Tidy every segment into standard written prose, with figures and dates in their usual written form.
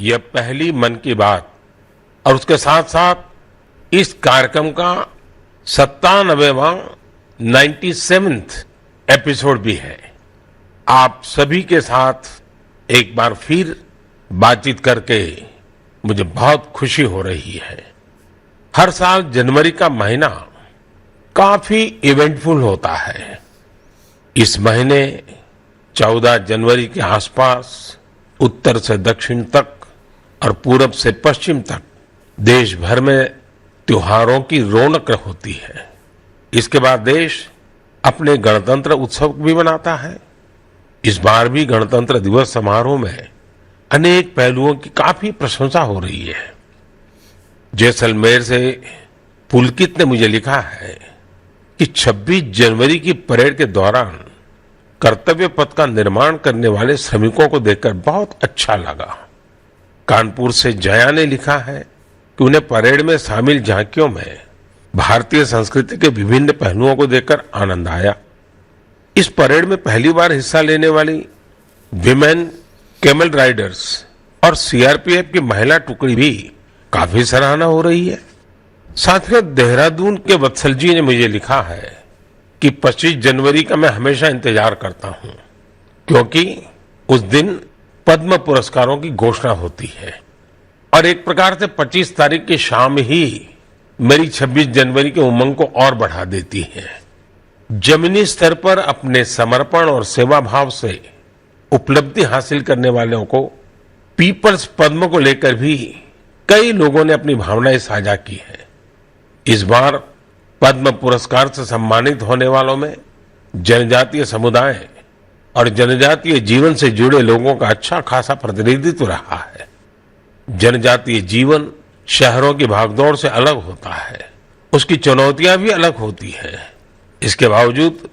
यह पहली मन की बात और उसके साथ साथ इस कार्यक्रम का 97वां 97th एपिसोड भी है। आप सभी के साथ एक बार फिर बातचीत करके मुझे बहुत खुशी हो रही है। हर साल जनवरी का महीना काफी इवेंटफुल होता है। इस महीने 14 जनवरी के आसपास उत्तर से दक्षिण तक और पूरब से पश्चिम तक देश भर में त्योहारों की रौनक होती है। इसके बाद देश अपने गणतंत्र उत्सव भी मनाता है। इस बार भी गणतंत्र दिवस समारोह में अनेक पहलुओं की काफी प्रशंसा हो रही है। जैसलमेर से पुलकित ने मुझे लिखा है कि 26 जनवरी की परेड के दौरान कर्तव्य पथ का निर्माण करने वाले श्रमिकों को देखकर बहुत अच्छा लगा। कानपुर से जया ने लिखा है कि उन्हें परेड में शामिल झांकियों में भारतीय संस्कृति के विभिन्न पहलुओं को देखकर आनंद आया। इस परेड में पहली बार हिस्सा लेने वाली विमेन कैमल राइडर्स और सीआरपीएफ की महिला टुकड़ी भी काफी सराहना हो रही है। साथियों, देहरादून के वत्सल जी ने मुझे लिखा है कि 25 जनवरी का मैं हमेशा इंतजार करता हूं, क्योंकि उस दिन पद्म पुरस्कारों की घोषणा होती है और एक प्रकार से 25 तारीख की शाम ही मेरी 26 जनवरी के उमंग को और बढ़ा देती है। जमीनी स्तर पर अपने समर्पण और सेवा भाव से उपलब्धि हासिल करने वालों को पीपल्स पद्म को लेकर भी कई लोगों ने अपनी भावनाएं साझा की है। इस बार पद्म पुरस्कार से सम्मानित होने वालों में जनजातीय समुदाय और जनजातीय जीवन से जुड़े लोगों का अच्छा खासा प्रतिनिधित्व रहा है। जनजातीय जीवन शहरों की भागदौड़ से अलग होता है, उसकी चुनौतियां भी अलग होती हैं। इसके बावजूद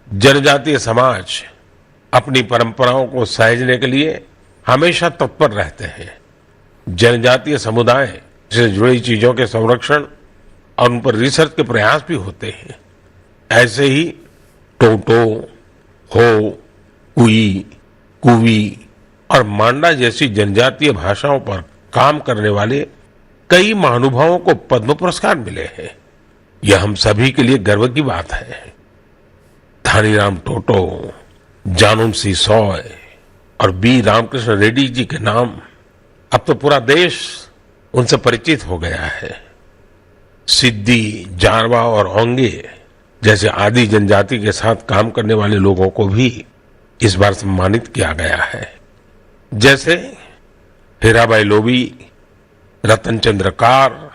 जनजातीय समाज अपनी परंपराओं को सहेजने के लिए हमेशा तत्पर रहते हैं। जनजातीय समुदाय से जुड़ी चीजों के संरक्षण और उन पर रिसर्च के प्रयास भी होते हैं। ऐसे ही टोटो, हो, कुई, कुवी और मांडा जैसी जनजातीय भाषाओं पर काम करने वाले कई महानुभावों को पद्म पुरस्कार मिले हैं। यह हम सभी के लिए गर्व की बात है। धानीराम टोटो, जानूम सी सॉय और बी रामकृष्ण रेड्डी जी के नाम अब तो पूरा देश उनसे परिचित हो गया है। सिद्दी, जारवा और ओंगे जैसे आदि जनजाति के साथ काम करने वाले लोगों को भी इस बार सम्मानित किया गया है। जैसे हीराबाई लोबी, रतन चंद्र कार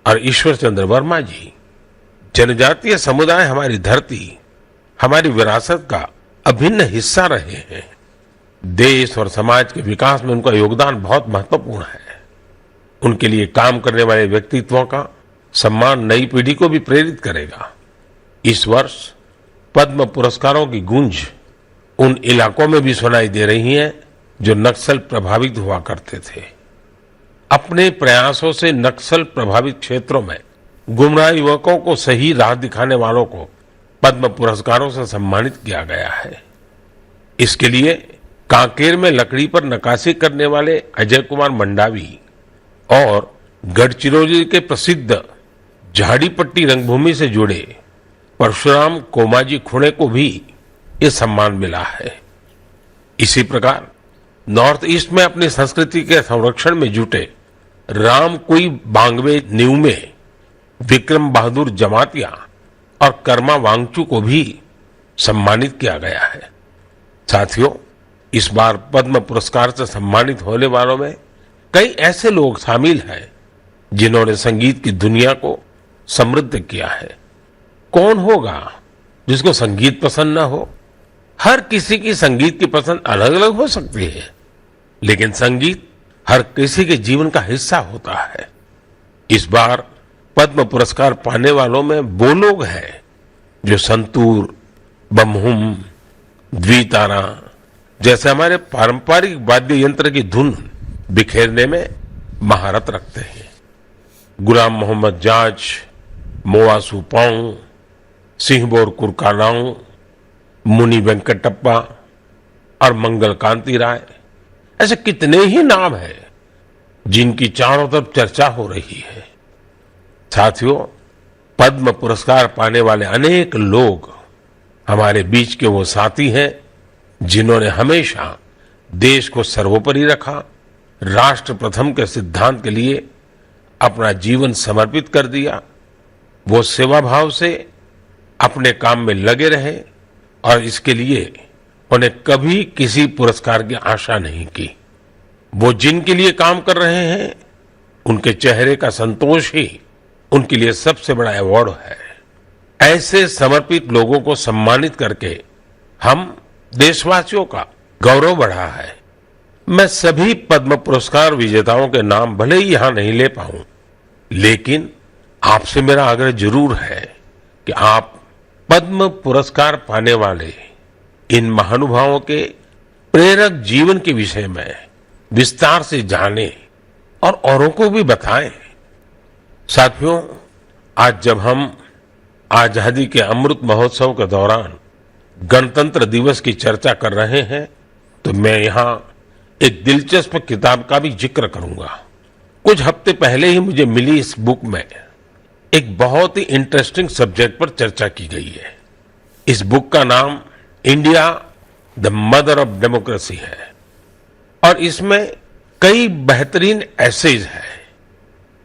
और ईश्वर चंद्र वर्मा जी। जनजातीय समुदाय हमारी धरती, हमारी विरासत का अभिन्न हिस्सा रहे हैं। देश और समाज के विकास में उनका योगदान बहुत महत्वपूर्ण है। उनके लिए काम करने वाले व्यक्तित्वों का सम्मान नई पीढ़ी को भी प्रेरित करेगा। इस वर्ष पद्म पुरस्कारों की गूंज उन इलाकों में भी सुनाई दे रही है जो नक्सल प्रभावित हुआ करते थे। अपने प्रयासों से नक्सल प्रभावित क्षेत्रों में गुमराह युवकों को सही राह दिखाने वालों को पद्म पुरस्कारों से सम्मानित किया गया है। इसके लिए कांकेर में लकड़ी पर नक्काशी करने वाले अजय कुमार मंडावी और गढ़चिरौली के प्रसिद्ध झाड़ीपट्टी रंगभूमि से जुड़े परशुराम कोमाजी खुणे को भी ये सम्मान मिला है। इसी प्रकार नॉर्थ ईस्ट में अपनी संस्कृति के संरक्षण में जुटे राम कुई बांगवे न्यूमे, विक्रम बहादुर जमातिया और कर्मा वांगचू को भी सम्मानित किया गया है। साथियों, इस बार पद्म पुरस्कार से सम्मानित होने वालों में कई ऐसे लोग शामिल हैं जिन्होंने संगीत की दुनिया को समृद्ध किया है। कौन होगा जिसको संगीत पसंद ना हो? हर किसी की संगीत की पसंद अलग अलग हो सकती है, लेकिन संगीत हर किसी के जीवन का हिस्सा होता है। इस बार पद्म पुरस्कार पाने वालों में वो लोग हैं जो संतूर, बमहुम, द्वितारा जैसे हमारे पारंपरिक वाद्य यंत्र की धुन बिखेरने में महारत रखते हैं। गुलाम मोहम्मद जाज, मोआ सुपाऊ, सिंहबोर कुरकालाऊ, मुनि वेंकटप्पा और मंगल कांति राय, ऐसे कितने ही नाम हैं जिनकी चारों तरफ चर्चा हो रही है। साथियों, पद्म पुरस्कार पाने वाले अनेक लोग हमारे बीच के वो साथी हैं जिन्होंने हमेशा देश को सर्वोपरि रखा, राष्ट्र प्रथम के सिद्धांत के लिए अपना जीवन समर्पित कर दिया। वो सेवा भाव से अपने काम में लगे रहे और इसके लिए उन्हें कभी किसी पुरस्कार की आशा नहीं की। वो जिनके लिए काम कर रहे हैं उनके चेहरे का संतोष ही उनके लिए सबसे बड़ा अवार्ड है। ऐसे समर्पित लोगों को सम्मानित करके हम देशवासियों का गौरव बढ़ा है। मैं सभी पद्म पुरस्कार विजेताओं के नाम भले ही यहां नहीं ले पाऊं, लेकिन आपसे मेरा आग्रह जरूर है कि आप पद्म पुरस्कार पाने वाले इन महानुभावों के प्रेरक जीवन के विषय में विस्तार से जानें और औरों को भी बताएं। साथियों, आज जब हम आजादी के अमृत महोत्सव के दौरान गणतंत्र दिवस की चर्चा कर रहे हैं, तो मैं यहां एक दिलचस्प किताब का भी जिक्र करूंगा। कुछ हफ्ते पहले ही मुझे मिली इस बुक में एक बहुत ही इंटरेस्टिंग सब्जेक्ट पर चर्चा की गई है। इस बुक का नाम India the mother of democracy है और इसमें कई बेहतरीन एसेज है।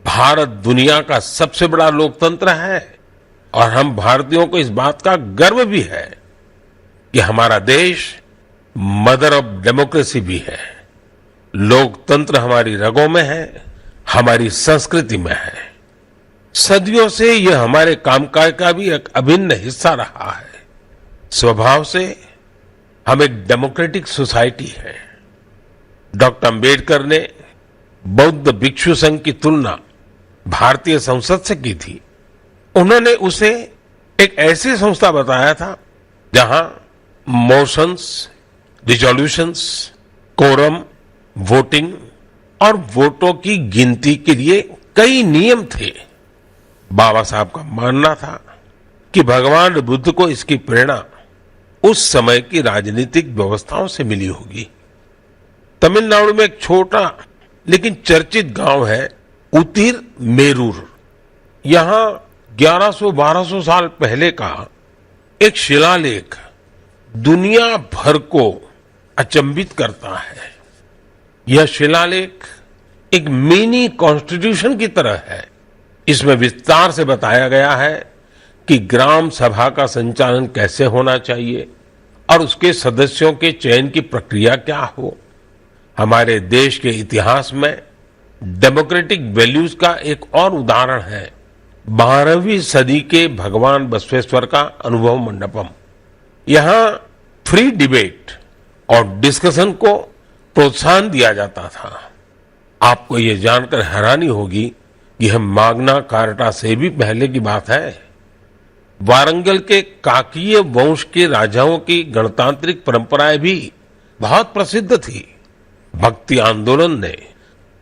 भारत दुनिया का सबसे बड़ा लोकतंत्र है और हम भारतीयों को इस बात का गर्व भी है कि हमारा देश मदर ऑफ डेमोक्रेसी भी है। लोकतंत्र हमारी रगों में है, हमारी संस्कृति में है। सदियों से यह हमारे कामकाज का भी एक अभिन्न हिस्सा रहा है। स्वभाव से हम एक डेमोक्रेटिक सोसाइटी है। डॉक्टर अंबेडकर ने बौद्ध भिक्षु संघ की तुलना भारतीय संसद से की थी। उन्होंने उसे एक ऐसी संस्था बताया था जहां मोशंस, रिजोल्यूशंस, कोरम, वोटिंग और वोटों की गिनती के लिए कई नियम थे। बाबा साहब का मानना था कि भगवान बुद्ध को इसकी प्रेरणा उस समय की राजनीतिक व्यवस्थाओं से मिली होगी। तमिलनाडु में एक छोटा लेकिन चर्चित गांव है उतिर मेरूर। यहां 1100-1200 साल पहले का एक शिलालेख दुनिया भर को अचंभित करता है। यह शिलालेख एक मिनी कॉन्स्टिट्यूशन की तरह है। इसमें विस्तार से बताया गया है कि ग्राम सभा का संचालन कैसे होना चाहिए और उसके सदस्यों के चयन की प्रक्रिया क्या हो। हमारे देश के इतिहास में डेमोक्रेटिक वैल्यूज का एक और उदाहरण है 12वीं सदी के भगवान बसवेश्वर का अनुभव मंडपम। यहां फ्री डिबेट और डिस्कशन को प्रोत्साहन दिया जाता था। आपको यह जानकर हैरानी होगी कि यह माग्ना कार्टा से भी पहले की बात है। वारंगल के काकीय वंश के राजाओं की गणतांत्रिक परंपराएं भी बहुत प्रसिद्ध थी। भक्ति आंदोलन ने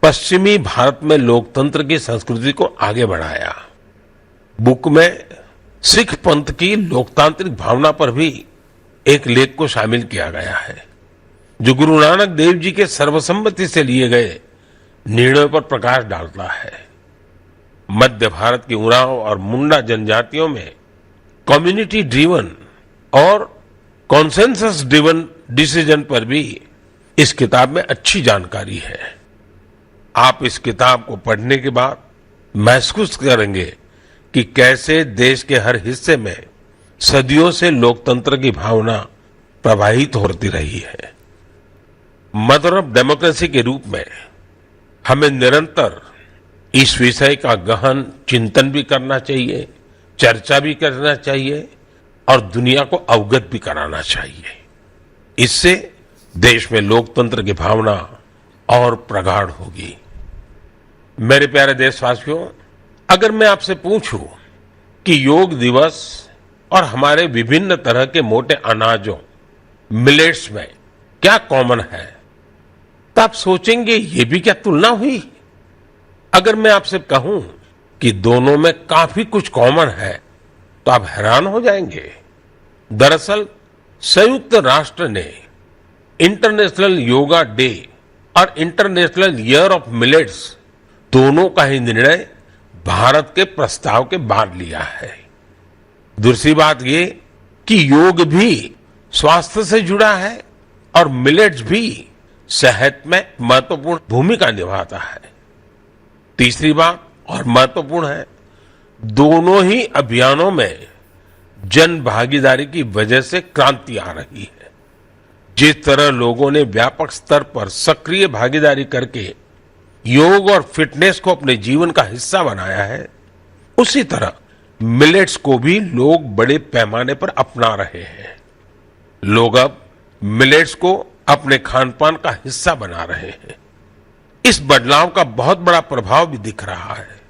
पश्चिमी भारत में लोकतंत्र की संस्कृति को आगे बढ़ाया। बुक में सिख पंथ की लोकतांत्रिक भावना पर भी एक लेख को शामिल किया गया है जो गुरु नानक देव जी के सर्वसम्मति से लिए गए निर्णयों पर प्रकाश डालता है। मध्य भारत की उरांव और मुंडा जनजातियों में कम्युनिटी ड्रिवन और कॉन्सेंसस ड्रिवन डिसीजन पर भी इस किताब में अच्छी जानकारी है। आप इस किताब को पढ़ने के बाद महसूस करेंगे कि कैसे देश के हर हिस्से में सदियों से लोकतंत्र की भावना प्रवाहित होती रही है। मदर ऑफ डेमोक्रेसी के रूप में हमें निरंतर इस विषय का गहन चिंतन भी करना चाहिए, चर्चा भी करना चाहिए और दुनिया को अवगत भी कराना चाहिए। इससे देश में लोकतंत्र की भावना और प्रगाढ़ होगी। मेरे प्यारे देशवासियों, अगर मैं आपसे पूछूं कि योग दिवस और हमारे विभिन्न तरह के मोटे अनाजों मिलेट्स में क्या कॉमन है, तो आप सोचेंगे ये भी क्या तुलना हुई। अगर मैं आपसे कहूं कि दोनों में काफी कुछ कॉमन है तो आप हैरान हो जाएंगे। दरअसल संयुक्त राष्ट्र ने इंटरनेशनल योगा डे और इंटरनेशनल ईयर ऑफ मिलेट्स दोनों का ही निर्णय भारत के प्रस्ताव के बाद लिया है। दूसरी बात ये कि योग भी स्वास्थ्य से जुड़ा है और मिलेट्स भी सेहत में महत्वपूर्ण भूमिका निभाता है। तीसरी बात और महत्वपूर्ण है, दोनों ही अभियानों में जन भागीदारी की वजह से क्रांति आ रही है। जिस तरह लोगों ने व्यापक स्तर पर सक्रिय भागीदारी करके योग और फिटनेस को अपने जीवन का हिस्सा बनाया है, उसी तरह मिलेट्स को भी लोग बड़े पैमाने पर अपना रहे हैं। लोग अब मिलेट्स को अपने खान पान का हिस्सा बना रहे हैं। इस बदलाव का बहुत बड़ा प्रभाव भी दिख रहा है।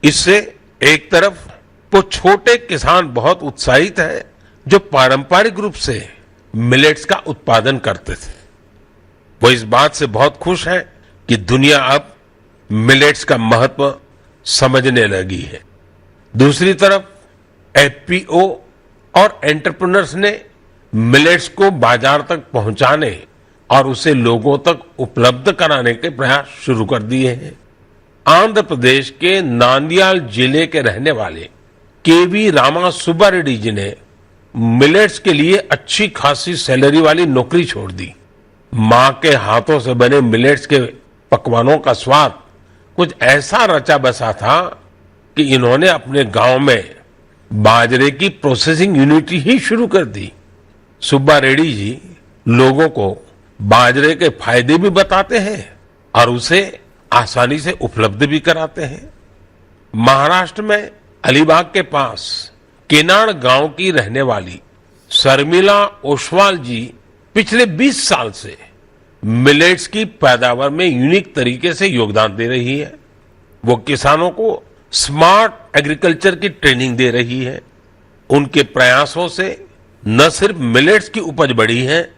इससे एक तरफ वो छोटे किसान बहुत उत्साहित हैं जो पारंपरिक रूप से मिलेट्स का उत्पादन करते थे। वो इस बात से बहुत खुश हैं कि दुनिया अब मिलेट्स का महत्व समझने लगी है। दूसरी तरफ एफपीओ और एंटरप्रेन्योर्स ने मिलेट्स को बाजार तक पहुंचाने और उसे लोगों तक उपलब्ध कराने के प्रयास शुरू कर दिए हैं। आंध्र प्रदेश के नांदयाल जिले के रहने वाले केवी रामा सुब्बा रेड्डी जी ने मिलेट्स के लिए अच्छी खासी सैलरी वाली नौकरी छोड़ दी। मां के हाथों से बने मिलेट्स के पकवानों का स्वाद कुछ ऐसा रचा बसा था कि इन्होंने अपने गांव में बाजरे की प्रोसेसिंग यूनिट ही शुरू कर दी। सुब्बा रेड्डी जी लोगों को बाजरे के फायदे भी बताते हैं और उसे आसानी से उपलब्ध भी कराते हैं। महाराष्ट्र में अलीबाग के पास केनाड गांव की रहने वाली शर्मिला ओसवाल जी पिछले 20 साल से मिलेट्स की पैदावार में यूनिक तरीके से योगदान दे रही है। वो किसानों को स्मार्ट एग्रीकल्चर की ट्रेनिंग दे रही है। उनके प्रयासों से न सिर्फ मिलेट्स की उपज बढ़ी है,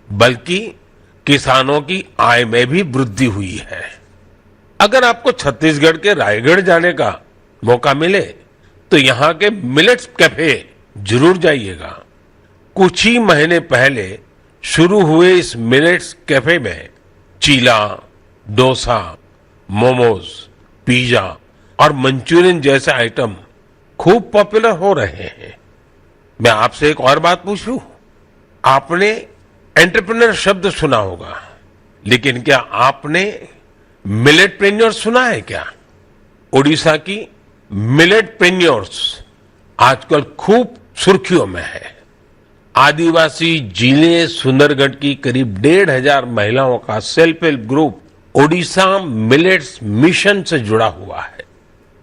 बल्कि किसानों की आय में भी वृद्धि हुई है। अगर आपको छत्तीसगढ़ के रायगढ़ जाने का मौका मिले तो यहाँ के मिलेट्स कैफे जरूर जाइएगा। कुछ ही महीने पहले शुरू हुए इस मिलेट्स कैफे में चीला, डोसा, मोमोज, पिज्जा और मंचूरियन जैसे आइटम खूब पॉपुलर हो रहे हैं। मैं आपसे एक और बात पूछूं, आपने एंटरप्रेन्योर शब्द सुना होगा, लेकिन क्या आपने मिलेटप्रेन्योर सुना है क्या? ओडिशा की मिलेटप्रेन्योर्स आजकल खूब सुर्खियों में है। आदिवासी जिले सुंदरगढ़ की करीब 1,500 महिलाओं का self help group Odisha millets mission से जुड़ा हुआ है।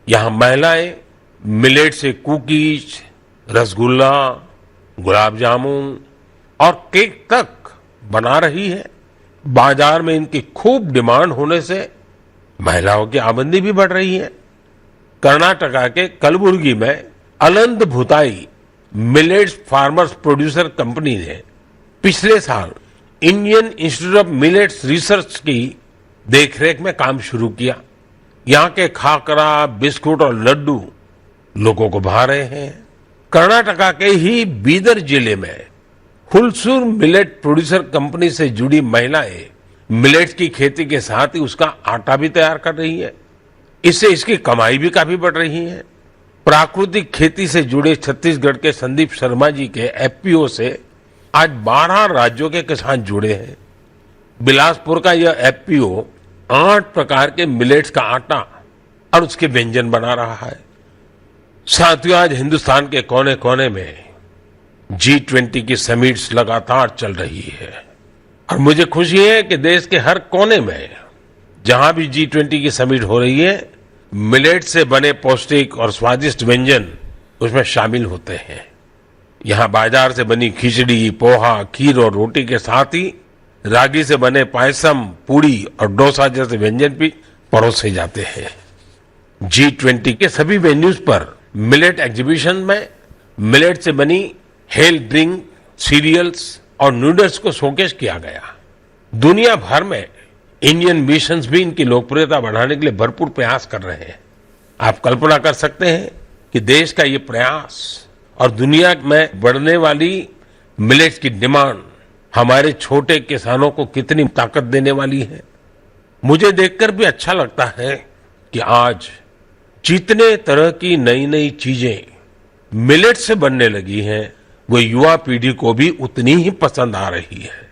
यहां महिलाएं मिलेट से कुकीज, रसगुल्ला, गुलाब जामुन और केक तक बना रही है। बाजार में इनकी खूब डिमांड होने से महिलाओं की आमदनी भी बढ़ रही है। कर्नाटका के कलबुर्गी में Aland Bhutai millets farmers producer company ने पिछले साल Indian institute of millets research की देखरेख में काम शुरू किया। यहाँ के खाकरा, बिस्कुट और लड्डू लोगों को भा रहे हैं। कर्नाटका के ही बीदर जिले में हुलसूर मिलेट प्रोड्यूसर कंपनी से जुड़ी महिलाएं मिलेट्स की खेती के साथ ही उसका आटा भी तैयार कर रही है। इससे इसकी कमाई भी काफी बढ़ रही है। प्राकृतिक खेती से जुड़े छत्तीसगढ़ के संदीप शर्मा जी के एफपीओ से आज 12 राज्यों के किसान जुड़े हैं। बिलासपुर का यह एफपीओ 8 प्रकार के मिलेट्स का आटा और उसके व्यंजन बना रहा है। साथियों, आज हिंदुस्तान के कोने कोने में G20 की समिट्स लगातार चल रही है और मुझे खुशी है कि देश के हर कोने में जहां भी G20 की समिट हो रही है, मिलेट से बने पौष्टिक और स्वादिष्ट व्यंजन उसमें शामिल होते हैं। यहाँ बाजार से बनी खिचड़ी, पोहा, खीर और रोटी के साथ ही रागी से बने पायसम, पूड़ी और डोसा जैसे व्यंजन भी परोसे जाते हैं। G20 के सभी वेन्यूज पर मिलेट एग्जीबिशन में मिलेट से बनी हेल्थ ड्रिंक, सीरियल्स और नूडल्स को शोकेस किया गया। दुनिया भर में इंडियन मिशंस भी इनकी लोकप्रियता बढ़ाने के लिए भरपूर प्रयास कर रहे हैं। आप कल्पना कर सकते हैं कि देश का ये प्रयास और दुनिया में बढ़ने वाली मिलेट्स की डिमांड हमारे छोटे किसानों को कितनी ताकत देने वाली है। मुझे देखकर भी अच्छा लगता है कि आज जितने तरह की नई नई चीजें मिलेट से बनने लगी हैं वो युवा पीढ़ी को भी उतनी ही पसंद आ रही है।